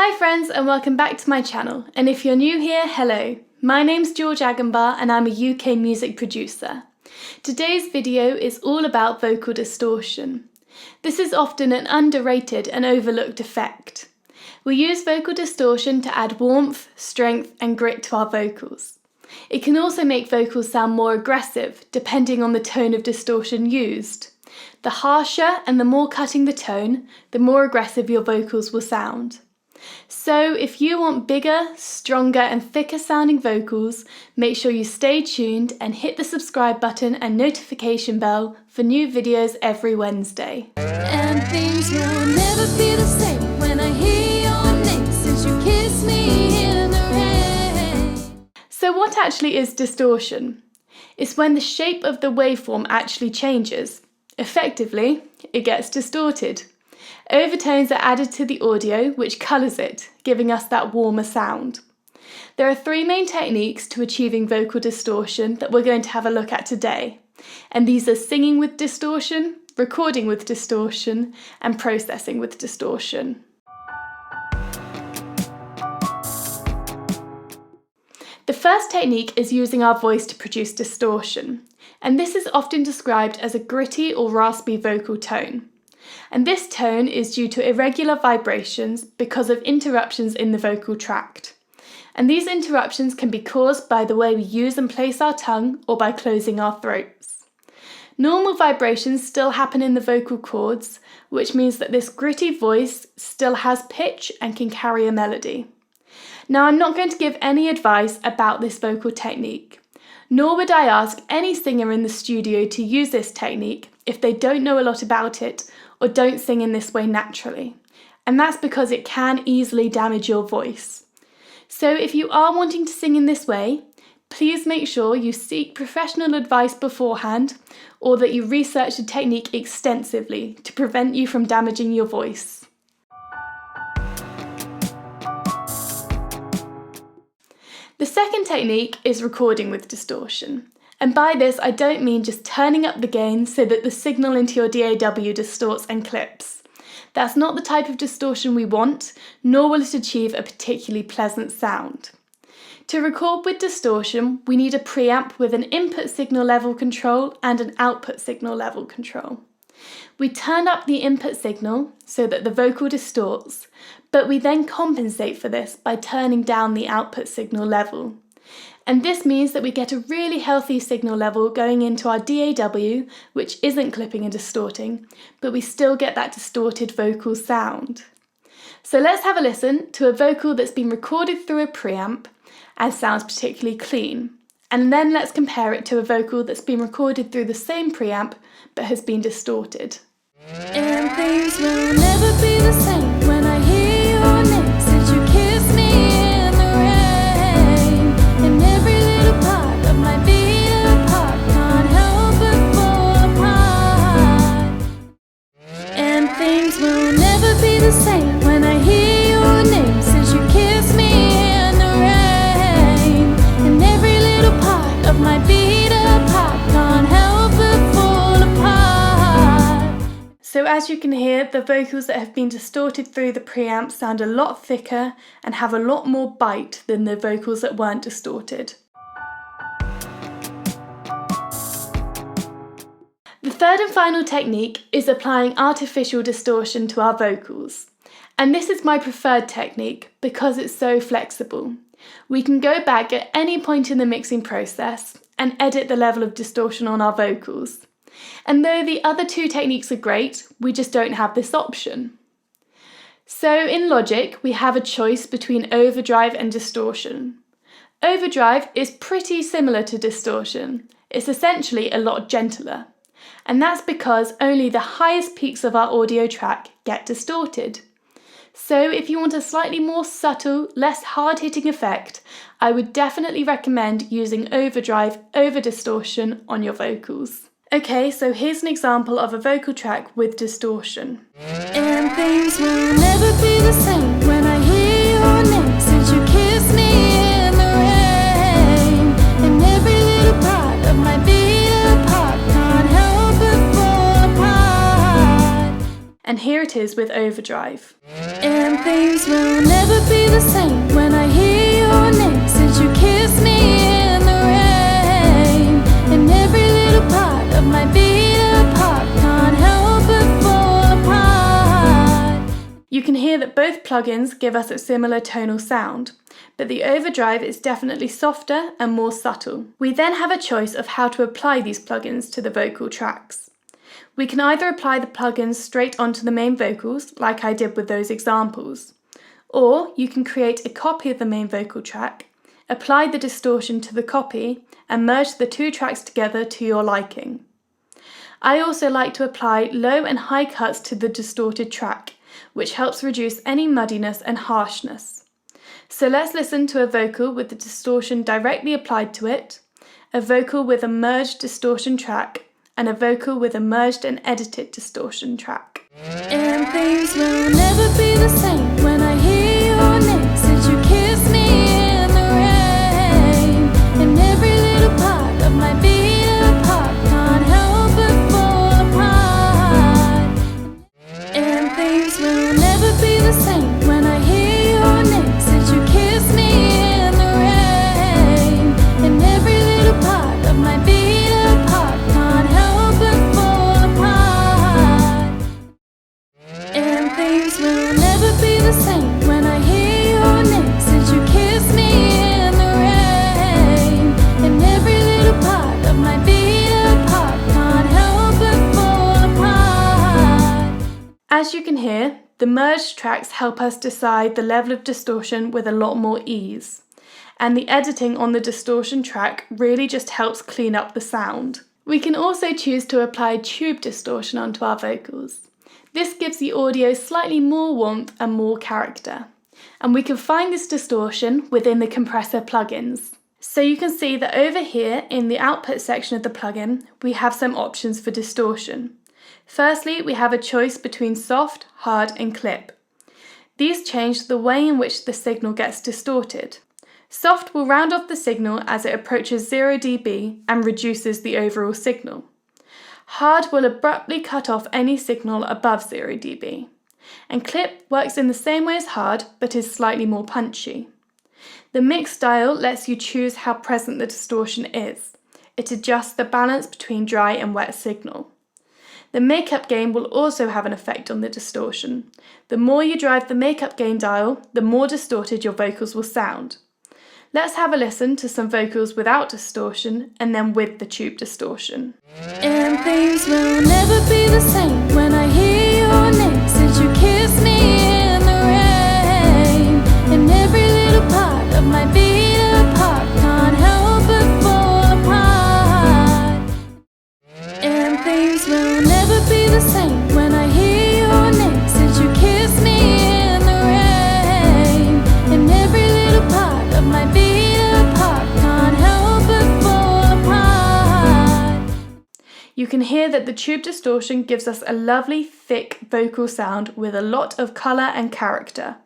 Hi friends and welcome back to my channel, and if you're new here, hello. My name's George Agambar and I'm a UK music producer. Today's video is all about vocal distortion. This is often an underrated and overlooked effect. We use vocal distortion to add warmth, strength and grit to our vocals. It can also make vocals sound more aggressive depending on the tone of distortion used. The harsher and the more cutting the tone, the more aggressive your vocals will sound. So if you want bigger, stronger and thicker sounding vocals, make sure you stay tuned and hit the subscribe button and notification bell for new videos every Wednesday. And things will never be the same when I hear your name since you kissed me in the rain. So what actually is distortion? It's when the shape of the waveform actually changes. Effectively, it gets distorted. Overtones are added to the audio, which colours it, giving us that warmer sound. There are three main techniques to achieving vocal distortion that we're going to have a look at today, and these are singing with distortion, recording with distortion, and processing with distortion. The first technique is using our voice to produce distortion, and this is often described as a gritty or raspy vocal tone. And this tone is due to irregular vibrations because of interruptions in the vocal tract. And these interruptions can be caused by the way we use and place our tongue or by closing our throats. Normal vibrations still happen in the vocal cords, which means that this gritty voice still has pitch and can carry a melody. Now, I'm not going to give any advice about this vocal technique, nor would I ask any singer in the studio to use this technique if they don't know a lot about it or don't sing in this way naturally, and that's because it can easily damage your voice. So if you are wanting to sing in this way, please make sure you seek professional advice beforehand or that you research the technique extensively to prevent you from damaging your voice. The second technique is recording with distortion. And by this, I don't mean just turning up the gain so that the signal into your DAW distorts and clips. That's not the type of distortion we want, nor will it achieve a particularly pleasant sound. To record with distortion, we need a preamp with an input signal level control and an output signal level control. We turn up the input signal so that the vocal distorts, but we then compensate for this by turning down the output signal level. And this means that we get a really healthy signal level going into our DAW, which isn't clipping and distorting, but we still get that distorted vocal sound. So let's have a listen to a vocal that's been recorded through a preamp and sounds particularly clean. And then let's compare it to a vocal that's been recorded through the same preamp but has been distorted. And things will never be the same when I hear your name since you kissed me in the rain. And every little part of my beat apart can't help but fall apart. And things will never be the same when I hear your name since you kissed me in the rain. And every little part of my beat apart can't help but fall apart. So as you can hear, the vocals that have been distorted through the preamp sound a lot thicker and have a lot more bite than the vocals that weren't distorted. The third and final technique is applying artificial distortion to our vocals. And this is my preferred technique because it's so flexible. We can go back at any point in the mixing process and edit the level of distortion on our vocals. And though the other two techniques are great, we just don't have this option. So in Logic, we have a choice between overdrive and distortion. Overdrive is pretty similar to distortion. It's essentially a lot gentler. And that's because only the highest peaks of our audio track get distorted. So if you want a slightly more subtle, less hard-hitting effect, I would definitely recommend using overdrive over distortion on your vocals. Okay, so here's an example of a vocal track with distortion. And things will never be the same when I hear your name since you kissed me in the rain. And every little part of my beat apart can't help but fall apart. And here it is with overdrive. And things will never never be the same when I hear your name. Since you kissed me in the rain, and every little part of my beat-up heart can't help but fall apart. You can hear that both plugins give us a similar tonal sound, but the overdrive is definitely softer and more subtle. We then have a choice of how to apply these plugins to the vocal tracks. We can either apply the plugins straight onto the main vocals, like I did with those examples, or you can create a copy of the main vocal track, apply the distortion to the copy, and merge the two tracks together to your liking. I also like to apply low and high cuts to the distorted track, which helps reduce any muddiness and harshness. So let's listen to a vocal with the distortion directly applied to it, a vocal with a merged distortion track, and a vocal with a merged and edited distortion track. And things will never be the same when I hear your name. Since you kissed me in the rain, and every little part of my beat-up heart can't help but fall apart. And things will never be the same when I hear your name. Since you kissed me in the rain, and every little part of my beat-up heart can't help but fall apart. And things will never be the same when I hear your name. Since you kissed me in the rain, and every little part of my beat-up heart can't help but fall apart. As you can hear, the merged tracks help us decide the level of distortion with a lot more ease, and the editing on the distortion track really just helps clean up the sound. We can also choose to apply tube distortion onto our vocals. This gives the audio slightly more warmth and more character, and we can find this distortion within the compressor plugins. So you can see that over here in the output section of the plugin, we have some options for distortion. Firstly, we have a choice between soft, hard, and clip. These change the way in which the signal gets distorted. Soft will round off the signal as it approaches 0 dB and reduces the overall signal. Hard will abruptly cut off any signal above 0 dB. And clip works in the same way as hard, but is slightly more punchy. The mix style lets you choose how present the distortion is. It adjusts the balance between dry and wet signal. The makeup gain will also have an effect on the distortion. The more you drive the makeup gain dial, the more distorted your vocals will sound. Let's have a listen to some vocals without distortion and then with the tube distortion. And things will never be the same when I hear your name. Since you kissed me in the rain, and every little part of my beat-up heart can't help but fall apart. And things will never be the same when I hear your name. Since you kissed me in the rain, and every little part of my beat-up heart can't help but fall apart. You can hear that the tube distortion gives us a lovely, thick vocal sound with a lot of colour and character.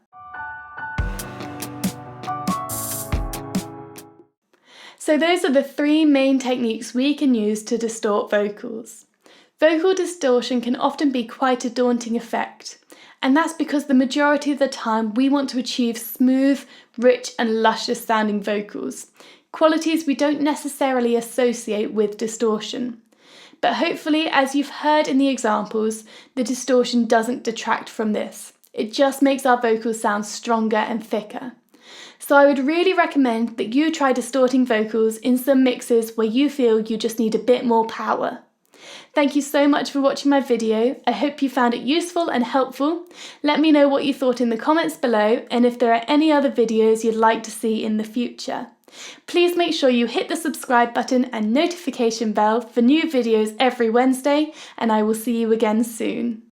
So those are the three main techniques we can use to distort vocals. Vocal distortion can often be quite a daunting effect, and that's because the majority of the time we want to achieve smooth, rich and luscious sounding vocals, qualities we don't necessarily associate with distortion. But hopefully, as you've heard in the examples, the distortion doesn't detract from this. It just makes our vocals sound stronger and thicker. So I would really recommend that you try distorting vocals in some mixes where you feel you just need a bit more power. Thank you so much for watching my video. I hope you found it useful and helpful. Let me know what you thought in the comments below and if there are any other videos you'd like to see in the future. Please make sure you hit the subscribe button and notification bell for new videos every Wednesday, and I will see you again soon.